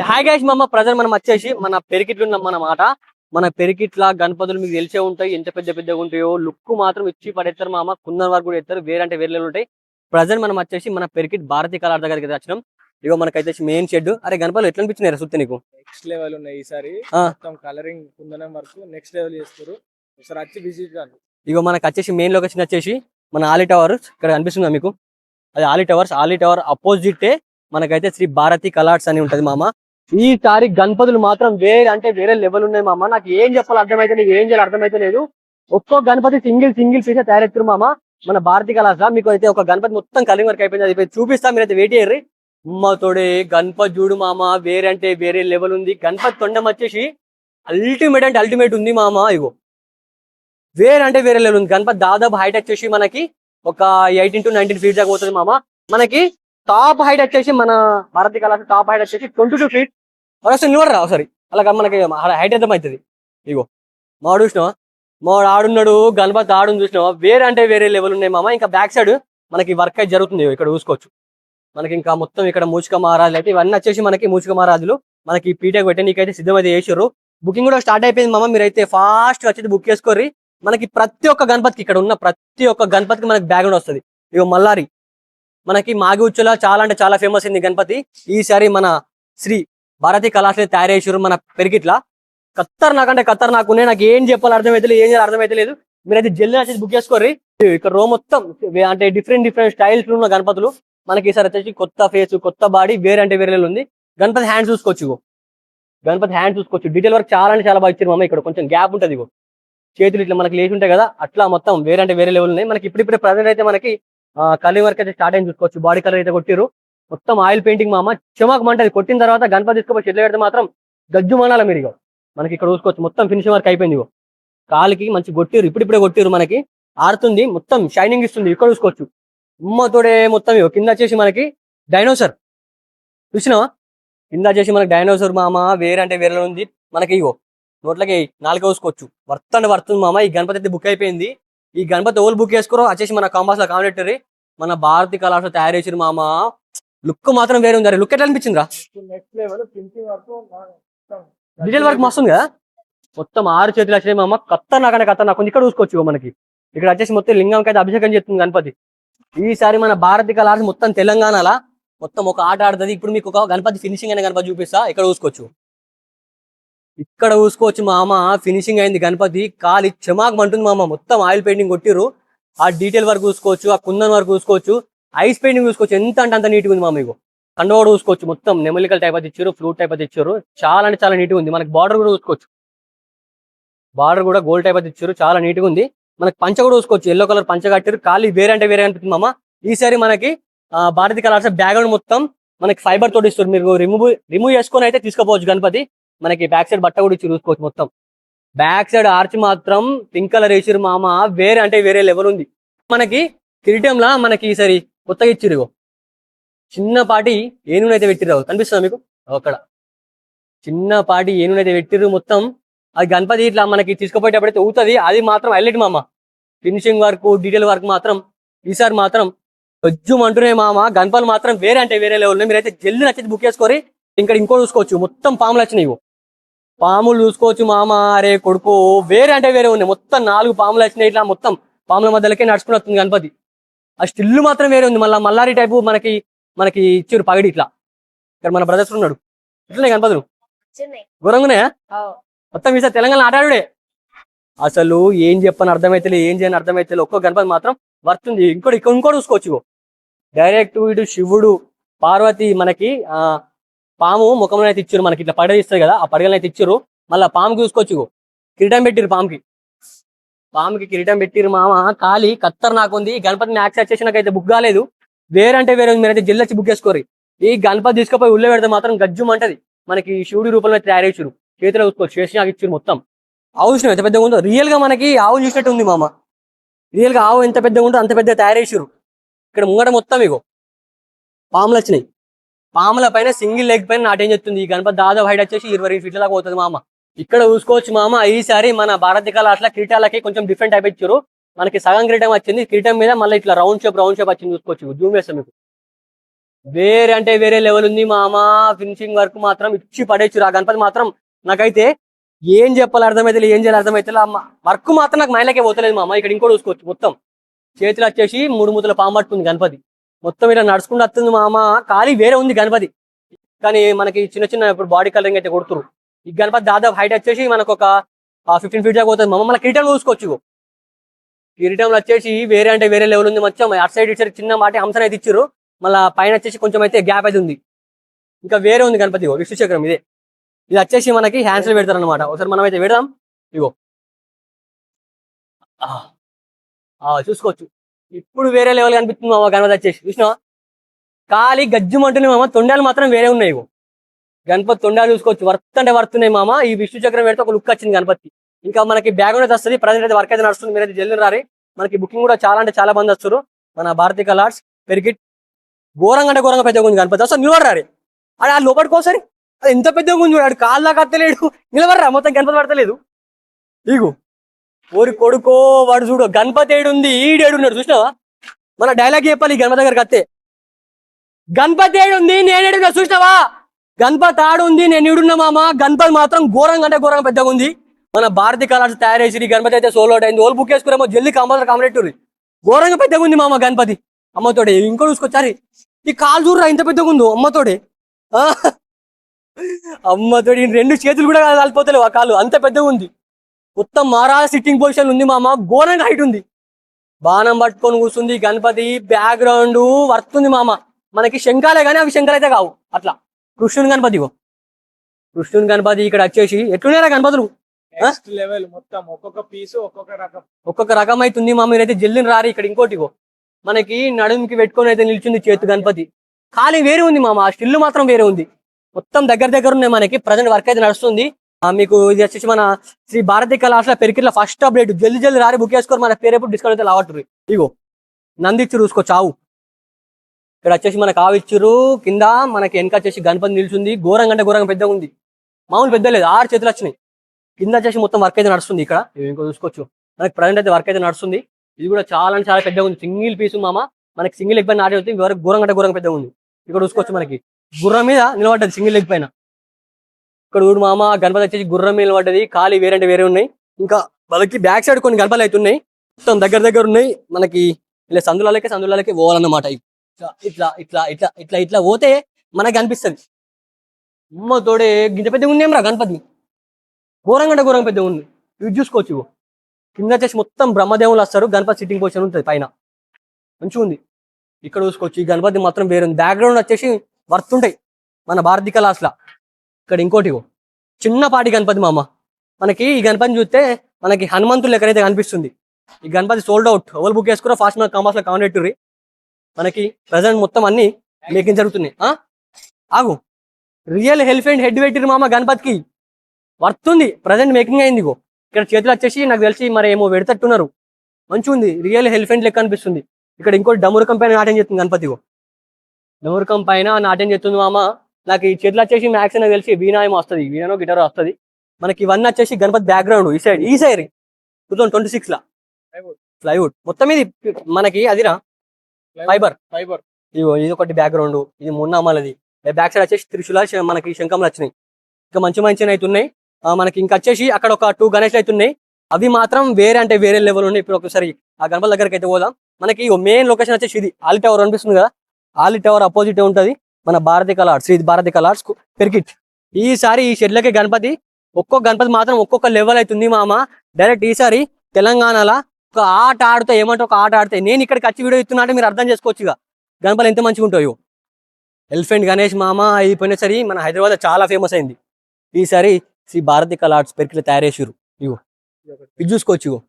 Hi guys మామ present మనం వచ్చేసి మన పెరికిట్లు ఉన్నాం అన్నమాట. మన పెరికిట్ల గణపతులు మీకు తెలిసే ఉంటాయి, ఎంత పెద్ద పెద్దగా ఉంటాయో. లుక్ మాత్రం ఇచ్చి పడేస్తారు మామ, కుందన్ వరకు కూడా ఎత్తారు, వేరంటే వేరే ఉంటాయి. ప్రజెంట్ మనం వచ్చేసి మన పెరికిట్ భారతీయ కళార్ దగ్గరికి వచ్చినాం. ఇగో మనకైతే మెయిన్ షెడ్. అరే గణపతులు ఎట్లా అనిపించినాయి సుత్తి నీకు? నెక్స్ట్ లెవెల్ ఉన్నాయి ఈసారి. మొత్తం కలరింగ్ కుందనం వరకు నెక్స్ట్ లెవెల్ చేస్తారు. ఒకసారి వచ్చి విజిట్ కాదు. ఇగో మనకు వచ్చేసి మెయిన్ లొకేషన్ వచ్చేసి మన ఆలీ టవర్స్ ఇక్కడ కనిపిస్తుందా మీకు? అది Ali towers. Ali tower opposite మనకైతే శ్రీ భారతీ కలార్స్ అని ఉంటది మామ. ఈసారి గణపతులు మాత్రం వేరే లెవెల్ ఉన్నాయి మామ. నాకు ఏం చెప్పాలి అర్థమైతే లేదు, ఏం చేయాలి అర్థమైతే లేదు. ఒక్కో గణపతి సింగిల్ పీస్ తయారెత్తారు మామ మన భారతీ కళాస్. మీకు అయితే ఒక గణపతి మొత్తం కలింగ్ వర్క్ అయిపోయింది, అది చూపిస్తా, మీరైతే వెయిట్ చేయర్రి. ఉమ్మతోడే గణపతి చూడు మామ, వేరే లెవెల్ ఉంది. గణపతి తొండం వచ్చేసి అల్టిమేట్ అంటే అల్టిమేట్ ఉంది మామ. ఇగో వేరే లెవెల్ ఉంది. గణపతి దాదాపు హైట్ వచ్చేసి మనకి ఒక 18 to 19 feet దాకా పోతుంది మామ. మనకి టాప్ హైట్ వచ్చేసి మన భారతీయ కళాస్ టాప్ హైట్ వచ్చేసి 22 feet. ఒకసారి నిలవడరా ఒకసారి, అలాగ మనకి హైట్ ఎంత అవుతుంది. ఇగో మాడు చూసినావా, మాడు ఆడున్నాడు, గణపతి ఆడుని చూసినావా, వేరే లెవెల్ ఉన్నాయి మామ. ఇంకా బ్యాక్ సైడ్ మనకి వర్క్ అయితే జరుగుతుంది, ఇక్కడ చూసుకోవచ్చు. మనకి ఇంకా మొత్తం ఇక్కడ మూచిక మహారాజులు అయితే ఇవన్నీ వచ్చేసి మనకి మూచిక మహారాజులు మనకి పీటకు పెట్టే నీకైతే సిద్ధమైతే చేసారు. బుకింగ్ కూడా స్టార్ట్ అయిపోయింది మామ. మీరైతే ఫాస్ట్ వచ్చేది బుక్ చేసుకోర్రి. మనకి ప్రతి ఒక్క గణపతికి, ఇక్కడ ఉన్న ప్రతి ఒక్క గణపతికి మనకి బ్యాక్గ్రౌండ్ వస్తుంది. ఇగో మల్లారి మనకి మాగి ఉచ్చుల చాలా అంటే చాలా ఫేమస్ అయింది గణపతి. ఈసారి మన శ్రీ భారతీ కళాశాల తయారు చేసారు మన పెరిగిట్లా. ఖతర్నాక్ ఉన్నాయి. నాకు ఏం చెప్పాలి అర్థమైతే లేదు, ఏం చేయాలి అర్థమైతే లేదు. మీరైతే జల్దీ వచ్చేసి బుక్ చేసుకోర్రి. ఇక్కడ రో మొత్తం అంటే డిఫరెంట్ స్టైల్స్ ఉన్న గణపతులు మనకి ఈసారి వచ్చేసి కొత్త ఫేస్, కొత్త బాడీ, వేరే ఉంది. గణపతి హ్యాండ్స్ చూసుకోవచ్చు. గణపతి హ్యాండ్స్ చూసుకోవచ్చు. డీటెయిల్ వర్క్ చాలా అంటే చాలా బాగా ఇచ్చారు మామ. ఇక్కడ కొంచెం గ్యాప్ ఉంటుంది, ఇగో చేతులు ఇట్లా మనకి లేచి ఉంటాయి కదా, అట్లా మొత్తం వేరే లెవెల్ ఉన్నాయి. మనకి ఇప్పుడిప్పుడే ప్రజెంట్ అయితే మనకి కలర్ వర్క్ అయితే స్టార్ట్ అయింది చూసుకోవచ్చు. బాడీ కలర్ అయితే కొట్టిరు, మొత్తం ఆయిల్ పెయింటింగ్ మామ. చెమాకమంటది. కొట్టిన తర్వాత గణపతి తీసుకుపోయి చెట్లు పెడితే మాత్రం గజ్జు మనాల మీరు. ఇగో మనకి ఇక్కడ చూసుకోవచ్చు మొత్తం ఫినిషింగ్ వర్క్ అయిపోయింది. ఇగో కాలికి మంచి కొట్టిరు, ఇప్పుడిప్పుడే కొట్టిరు, మనకి ఆడుతుంది, మొత్తం షైనింగ్ ఇస్తుంది. ఇక్కడ చూసుకోవచ్చు ఉమ్మతోడే మొత్తం. ఇగో కింద వచ్చేసి మనకి డైనోసర్ చూసినావా, కింద వచ్చేసి మనకి డైనోసర్ మామ. వేరే ఉంది మనకి. ఇగో నోట్లకి 4 చూసుకోవచ్చు. వర్తుంది మామ. ఈ గణపతి అయితే బుక్ అయిపోయింది. ఈ గణపతి ఓల్ బుక్ చేసుకోరో వచ్చేసి మన కాంబాస్ లో కామెంటరీ మన భారతీ కళాశాల తయారు చేసిరు మామ. లుక్ మాత్రం వేరే ఉంది. లుక్ ఎట్లా అనిపించింది రా? నెక్స్ట్ లెవెల్ ప్రింటింగ్ వరకు డీటెయిల్ వర్క్ మస్తుంది కదా, మొత్తం 6 చేతులు వచ్చినాయి మామ. ఖతర్నాక్ ఉంది. ఇక్కడ చూసుకోవచ్చు మనకి. ఇక్కడ వచ్చేసి మొత్తం లింగంకి అయితే అభిషేకం చేస్తుంది గణపతి. ఈసారి మన భారతీ కళాశాల మొత్తం తెలంగాణలో మొత్తం ఒక ఆట ఆడుతుంది. ఇప్పుడు మీకు ఒక గణపతి ఫినిషింగ్ అయిన గణపతి చూపిస్తా. ఇక్కడ చూసుకోవచ్చు మామ. ఫినిషింగ్ అయింది గణపతి. కాలి చెమాకమంటుంది మామ. మొత్తం ఆయిల్ పెయింటింగ్ కొట్టిరు. ఆ డీటెయిల్ వర్క్ చూసుకోవచ్చు, ఆ కుందన్ వర్క్ చూసుకోవచ్చు, ఐస్ పెయింటింగ్ చూసుకోవచ్చు. ఎంత అంటే అంత నీట్గా ఉంది మామ. మీకు కండోడు చూసుకోవచ్చు, మొత్తం నెమలికల్ టైప్ అయితే ఇచ్చారు, ఫ్లూట్ టైప్ అయితే ఇచ్చారు. చాలా అంటే చాలా నీట్గా ఉంది. మనకి బార్డర్ కూడా చూసుకోవచ్చు, బార్డర్ కూడా గోల్డ్ టైప్ అయితే ఇచ్చారు, చాలా నీట్గా ఉంది. మనకి పంచ కూడా చూసుకోవచ్చు, ఎల్లో కలర్ పంచ కట్టారు. కాలి వేరే అనిపిస్తుంది మామ. ఈసారి మనకి భారతీ కళాశాల బ్యాక్గ్రౌండ్ మొత్తం మనకి ఫైబర్ తోటి ఇస్తారు. మీరు రిమూవ్ చేసుకొని అయితే తీసుకోవచ్చు గణపతి. మనకి బ్యాక్ సైడ్ బట్ట కూడా ఇచ్చి చూసుకోవచ్చు. మొత్తం బ్యాక్ సైడ్ ఆర్చ్ మాత్రం పింక్ కలర్ వేసిరు మామ. వేరే లెవెల్ ఉంది. మనకి కిరీటంలా మనకి ఈసారి కొత్తగా ఇచ్చిరు. చిన్నపాటి ఏనునైతే పెట్టిరు, కనిపిస్తుందా మీకు? అక్కడ చిన్నపాటి ఏనునైతే పెట్టిరు. మొత్తం అది గణపతి ఇట్లా మనకి తీసుకుపోయేటప్పుడైతే ఊతుంది. అది మాత్రం హైలైట్ మామ. ఫినిషింగ్ వర్క్, డీటెయిల్ వర్క్ మాత్రం ఈసారి మాత్రం గజ్జుం అంటున్నాయి మామ. గణపతులు మాత్రం వేరే లెవెల్ ఉన్నాయి. మీరైతే జల్దీ నచ్చేది బుక్ చేసుకోరి. ఇంకా ఇంకో చూసుకోవచ్చు, మొత్తం పాములు వచ్చినాయి. పాములు చూసుకోవచ్చు మామ. అరే కొడుకు వేరే ఉన్నాయి. మొత్తం 4 పాములు వచ్చినాయి. ఇట్లా మొత్తం పాముల మధ్యలోకే నడుచుకుని వస్తుంది గణపతి. ఆ స్టిల్ మాత్రం వేరే ఉంది. మల్లారి టైపు మనకి ఇచ్చారు పగడి. ఇట్లా ఇక్కడ మన బ్రదర్స్ ఉన్నాడు. ఇట్లనే గణపతులు ఘోరంగానే మొత్తం. ఈసారి తెలంగాణ ఆటాడుడే. అసలు ఏం చెప్పని అర్థమైతే, ఏం చేయని అర్థమైతే. ఒక్కో గణపతి మాత్రం వర్తుంది. ఇంకోటి చూసుకోవచ్చు. డైరెక్ట్ ఇటు శివుడు, పార్వతి, మనకి పాము ముఖంలో అయితే ఇచ్చారు. మనకి ఇట్లా పడగ ఇస్తారు కదా, ఆ పడగలను అయితే ఇచ్చారు. మళ్ళీ పాముకి చూసుకోవచ్చు. కిరీటం పెట్టిరు పాముకి కిరీటం పెట్టిరు మామ. కాలి ఖతర్నాక్ ఉంది. గణపతిని యాక్సెస్ చేసినాకైతే బుక్ కాలేదు. వేరే ఉంది. మీరైతే జల్లొచ్చి బుక్ చేసుకోరు. ఈ గణపతి తీసుకుపోయి ఉళ్ళో పెడితే మాత్రం గజ్జుం అంటది. మనకి శివుడి రూపంలో తయారు చేసారు. చేతిలో చూసుకోవచ్చు, చేసి నాకు ఇచ్చారు. మొత్తం ఆవు చూసిన ఎంత పెద్దగా ఉందో. రియల్ గా మనకి ఆవు చూసినట్టు ఉంది మామ. రియల్ గా ఆవు ఎంత పెద్దగా ఉందో అంత పెద్ద తయారు చేసారు. ఇక్కడ ముంగట మొత్తం ఇగో పాములు వచ్చినాయి. పాముల పైన సింగిల్ లెగ్ పైన నాటేం చెప్తుంది. ఈ గణపతి దాదాపు హైట్ వచ్చేసి 20 feet దాకా పోతుంది మామ. ఇక్కడ చూసుకోవచ్చు మామ. ఈసారి మన భారతీ కళాశాల కిరీటాలకి కొంచెం డిఫరెంట్ టైప్ ఇచ్చారు. మనకి సగం కిరీటం వచ్చింది. కిరీటం మీద మళ్ళీ ఇట్లా రౌండ్ షేప్ వచ్చింది చూసుకోవచ్చు. జూమ్ చేస్తాం మీకు. వేరే అంటే వేరే లెవెల్ ఉంది మామ. ఫినిషింగ్ వర్క్ మాత్రం ఇచ్చి పడేచ్చు. ఆ గణపతి మాత్రం నాకైతే ఏం చెప్పాలి అర్థమైతే, ఏం చేయాలి అర్థమైతే. వర్క్ మాత్రం నాకు మైండ్లకే పోతలేదు మామ. ఇక్కడ ఇంకోటి చూసుకోవచ్చు, మొత్తం చేతులు వచ్చేసి 3 మూతల పాము పట్టుకుంది గణపతి. మొత్తం ఇలా నడుచుకుంటూ వస్తుంది మామ. ఖాళీ వేరే ఉంది గణపతి, కానీ మనకి చిన్న చిన్న ఇప్పుడు బాడీ కలరింగ్ అయితే కొడుతురు. ఈ గణపతి దాదాపు హైట్ వచ్చేసి మనకు ఒక 15 ఫీట్ దాకా పోతుంది మామ. మళ్ళీ కిరీటం చూసుకోవచ్చు. కిరీటంలో వచ్చేసి వేరే అంటే వేరే లెవెల్ ఉంది మొత్తం. అటు సైడ్ ఇటు సైడ్ చిన్న మాట హంసన అయితే ఇచ్చారు. మళ్ళీ పైన వచ్చేసి కొంచెం అయితే గ్యాప్ అయితే ఉంది. ఇంకా వేరే ఉంది గణపతి. విష్ణు చక్రం ఇదే. ఇది వచ్చేసి మనకి హ్యాండ్స్ లో పెడతారు అనమాట. ఒకసారి మనం అయితే పెడదాం. ఇగో చూసుకోవచ్చు. ఇప్పుడు వేరే లెవెల్ కనిపిస్తుంది మామ గణపతి వచ్చేసి. చూసినా ఖాళీ గజ్జుమంటుంది మామ. తొండాలు మాత్రం వేరే ఉన్నాయి. ఇగో గణపతి తొండాలు చూసుకోవచ్చు. వర్త్ అంటే వర్తున్నాయి మామ. ఈ విష్ణు చక్రం పెడితే ఒక లుక్ వచ్చింది గణపతి. ఇంకా మనకి బ్యాగ్ అనేది వస్తుంది. ప్రజెంట్ అయితే వర్క్ అయితే నడుస్తుంది. మీరైతే జల్దీ రారి. మనకి బుకింగ్ కూడా చాలా అంటే చాలా మంది వస్తారు. మన భారతీ కలర్స్ పెరిగిట్ ఘోరంగా అంటే ఘోరంగా పెద్దగా ఉంది గణపతి. అసలు నిలబడరారి. అది ఆ లోపలికోసారి అది ఎంత పెద్దగా ఉంది చూడాడు. కాళ్ళ కత్తలేడు. నిలబడరా, మొత్తం గణపతి పడతలేదు. ఇగో ఓరి కొడుకో వాడు చూడు గణపతి ఏడుంది ఈడేడున్నాడు. చూసినావా? మన డైలాగ్ చెప్పాలి ఈ గణపతి దగ్గరికి వస్తే. గణపతి ఏడుంది నేనేడున్నా చూసినావా? గణపతి ఆడుంది నేను ఈడున్నా మామ. గణపతి మాత్రం ఘోరంగా అంటే ఘోరంగా పెద్దగా ఉంది. మన భారతీ కలర్స్ తయారు చేసి గణపతి అయితే సోలో అయింది. ఓల్ బుక్ చేసుకురేమో జల్దీ కంపల్సరీ కామరేటూరి. ఘోరంగా పెద్దగా ఉంది మామ గణపతి. అమ్మతోడే ఇంకో చూసుకొచ్చారి. ఈ కాలు చూడరా ఇంత పెద్దగా ఉందో అమ్మతోడే. అమ్మతోడి 2 చేతులు కూడా కాలిపోతలేవు ఆ కాలు, అంత పెద్దగా ఉంది. మొత్తం మహారాజ సిట్టింగ్ పొజిషన్ ఉంది మామ. ఘోరంగా హైట్ ఉంది. బాణం పట్టుకొని కూర్చుంది గణపతి. బ్యాక్గ్రౌండ్ వర్తుంది మామ. మనకి శంఖాలే కానీ అవి శంఖాలు అయితే కావు. అట్లా కృష్ణుని గణపతి. కృష్ణుని గణపతి ఇక్కడ వచ్చేసి ఎట్లున్నారా గణపతులు నెక్స్ట్ లెవెల్. మొత్తం ఒక్కొక్క పీసు ఒక్కొక్క రకం అవుతుంది మా. మీరైతే జల్దిని రారి. ఇక్కడ ఇంకోటిగో మనకి నడుముకి పెట్టుకొని అయితే నిల్చుంది చేతు గణపతి. ఖాళీ వేరే ఉంది మామ. ఆ స్టిల్ మాత్రం వేరే ఉంది. మొత్తం దగ్గర ఉన్నాయి మనకి. ప్రజెంట్ వర్క్ అయితే నడుస్తుంది. మీకు ఇది వచ్చేసి మన శ్రీ భారతీ కళాశాల పెరికిట్ల ఫస్ట్ అప్డేట్. జల్దీ రారి బుక్ చేసుకోరు. మన పేరు ఎప్పుడు డిస్కౌంట్ అయితే లావట్టు. ఇగో నందిచ్చురు చూసుకోవచ్చు. ఆవు ఇక్కడ వచ్చేసి మనకు ఆవు ఇచ్చురు. కింద మనకి వెనక వచ్చేసి గణపతి నిల్చుంది. ఘోరంగా అంటే ఘోరంగా పెద్దగా ఉంది. మామూలు పెద్ద లేదు. 6 చేతులు వచ్చినాయి. కింద వచ్చేసి మొత్తం వర్క్ అయితే నడుస్తుంది. ఇక్కడ ఇంకో చూసుకోవచ్చు. మనకి ప్రజెంట్ అయితే వర్క్ అయితే నడుస్తుంది. ఇది కూడా చాలా అంటే చాలా పెద్దగా ఉంది. సింగిల్ పీసు మామ. మనకి సింగిల్ లెగ్ పైన నాటి అవుతుంది. వరకు ఘోరంగా అంటే ఘోరంగా పెద్దగా ఉంది. ఇక్కడ చూసుకోవచ్చు. మనకి గుర్రం మీద నిలబడ్డది సింగిల్ లెగ్ పైన. ఇక్కడ చూడు మామ గణపతి వచ్చేసి గుర్రం మీద నిలబడ్డది. ఖాళీ వేరే అంటే వేరే ఉన్నాయి. ఇంకా వాళ్ళకి బ్యాక్ సైడ్ కొన్ని గణపతులు అయితే ఉన్నాయి. మొత్తం దగ్గర ఉన్నాయి. మనకి ఇలా సందులకి పోవాలన్నమాట. ఇట్లా ఇట్లా ఇట్లా ఇట్లా ఇట్లా పోతే మనకి అనిపిస్తుంది. అమ్మ తోడే గింత పెద్దగా ఉంది ఏమరా గణపతి. ఘోరంగా అంటే ఘోరంగా పెద్దగా ఉంది. ఇది చూసుకోవచ్చు. కింద వచ్చేసి మొత్తం బ్రహ్మదేవులు వస్తారు. గణపతి సిట్టింగ్ పొజిషన్ ఉంటుంది పైన. మంచిగా ఉంది. ఇక్కడ చూసుకోవచ్చు. ఈ గణపతి మాత్రం వేరే ఉంది. బ్యాక్గ్రౌండ్ వచ్చేసి వర్త్ ఉంటాయి మన భారతీ కళాశాల. ఇక్కడ ఇంకోటి చిన్నపాటి గణపతి మామ. మనకి ఈ గణపతిని చూస్తే మనకి హనుమంతులు లెక్కనైతే కనిపిస్తుంది. ఈ గణపతి సోల్డ్ అవుట్. ఎవరు బుక్ చేసుకురా ఫాస్ట్ మన కాంబాస్ లో కాంటాక్ట్. మనకి ప్రజెంట్ మొత్తం అన్ని మేకింగ్ జరుగుతున్నాయి. ఆగు రియల్ ఎలిఫెంట్ హెడ్ పెట్టిరు మామ గణపతికి. వర్త్ ఉంది. ప్రజెంట్ మేకింగ్ అయింది. ఇగో ఇక్కడ చేతులు వచ్చేసి నాకు తెలిసి మరి ఏమో పెడతట్టున్నారు. మంచిగా ఉంది. రియల్ ఎలిఫెంట్ లెక్క అనిపిస్తుంది. ఇక్కడ ఇంకోటి డమురకం పైన నాట్యం చేస్తుంది గణపతి. డమురకం పైన నాట్యం చేస్తుంది మామ. నాకు ఈ చేతులు వచ్చేసి మ్యాక్స్ నాకు తెలిసి వీణా ఏమో వస్తుంది. వీణానో గిటారో వస్తుంది. మనకి ఇవన్నీ వచ్చేసి గణపతి బ్యాక్గ్రౌండ్ ఈ సైడ్ 2026 లా ప్లైవుడ్ మొత్తం ఇది మనకి అదిరా ఫైబర్. ఇది ఒకటి బ్యాక్గ్రౌండ్. ఇది మున్నామాలది. బ్యాక్ సైడ్ వచ్చేసి త్రిశూల మనకి శంఖంలో వచ్చినాయి. ఇంకా మంచి అయితే ఉన్నాయి. మనకి ఇంకా వచ్చేసి అక్కడ ఒక 2 గణేష్లు అయితే ఉన్నాయి. అవి మాత్రం వేరే అంటే వేరే లెవెల్ ఉన్నాయి. ఇప్పుడు ఒకసారి ఆ గణపతి దగ్గరికి అయితే పోదాం. మనకి మెయిన్ లొకేషన్ వచ్చేసి ఇది ఆలి టవర్ అనిపిస్తుంది కదా. ఆలి టవర్ అపోజిట్ ఉంటది మన భారతీ కలర్స్. శ్రీ భారతీ కలర్స్ పెరికిట్. ఈసారి ఈ షెడ్లకే గణపతి ఒక్కొక్క గణపతి మాత్రం ఒక్కొక్క లెవెల్ అవుతుంది మామ. డైరెక్ట్ ఈసారి తెలంగాణలో ఒక ఆట ఆడితే ఏమంటే ఒక ఆట ఆడితే నేను ఇక్కడికి వచ్చి వీడియో ఇస్తున్నా అంటే మీరు అర్థం చేసుకోవచ్చు. ఇక గణపతి ఎంత మంచిగా ఉంటాయో. ఎలిఫెంట్ గణేష్ మామ అయిపోయినసరి మన హైదరాబాద్ చాలా ఫేమస్ అయింది. ఈసారి శ్రీ భారతీ కలర్స్ పెరికిట్లు తయారు చేసారు. ఇగో ఇది చూసుకోవచ్చు. ఇగో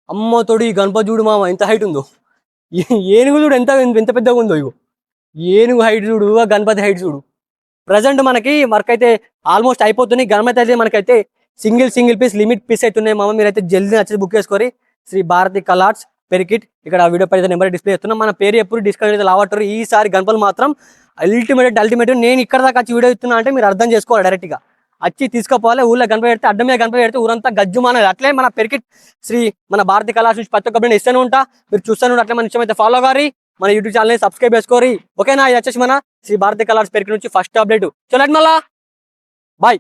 అమ్మతోడు ఈ గణపతి చూడు మామ ఎంత హైట్ ఉందో. ఏనుగు చూడు ఎంత పెద్దగా ఉందో. ఇగో ఏనుగు హైట్ చూడు, గణపతి హైట్ చూడు. ప్రజెంట్ మనకి వర్క్ అయితే ఆల్మోస్ట్ అయిపోతున్నాయి. గణపతి అయితే మనకైతే సింగిల్ పీస్ లిమిట్ పీస్ అవుతున్నాయి మామ. మీరైతే జల్దీ వచ్చి బుక్ చేసుకొని శ్రీ భారతీ కలర్స్ పెరికిట్. ఇక్కడ వీడియో పైన నెంబర్ డిస్ప్లే చేస్తున్నాం. మన పేరు ఎప్పుడు డిస్కౌంట్ అయితే లావట్టారు. ఈసారి గణపతి మాత్రం అల్టిమేట్. నేను ఇక్కడ దాకా వచ్చి వీడియో ఇస్తున్నా అంటే మీరు అర్థం చేసుకోవాలి. డైరెక్ట్ గా వచ్చి తీసుకుపోవాలి. ఊళ్ళో గణపతి పెడితే అడ్డం మీద గణపతి పెడితే ఊరంతా గజ్జుమానది. అట్లే మన పెరికిట్ శ్రీ మన భారతీ కళాశాల నుంచి ప్రతి ఒక్క ఇస్తూనే ఉంటా. మీరు చూస్తూనే అట్లే మన ఇష్టమైతే ఫాలో గారి. మన యూట్యూబ్ ఛానల్ ని సబ్స్క్రైబ్ చేసుకోరి. ఓకేనా? ఇది వచ్చేసి మన శ్రీ భారతి కలర్స్ పేరు నుంచి ఫస్ట్ అప్డేట్. చలో మళ్ళా బాయ్.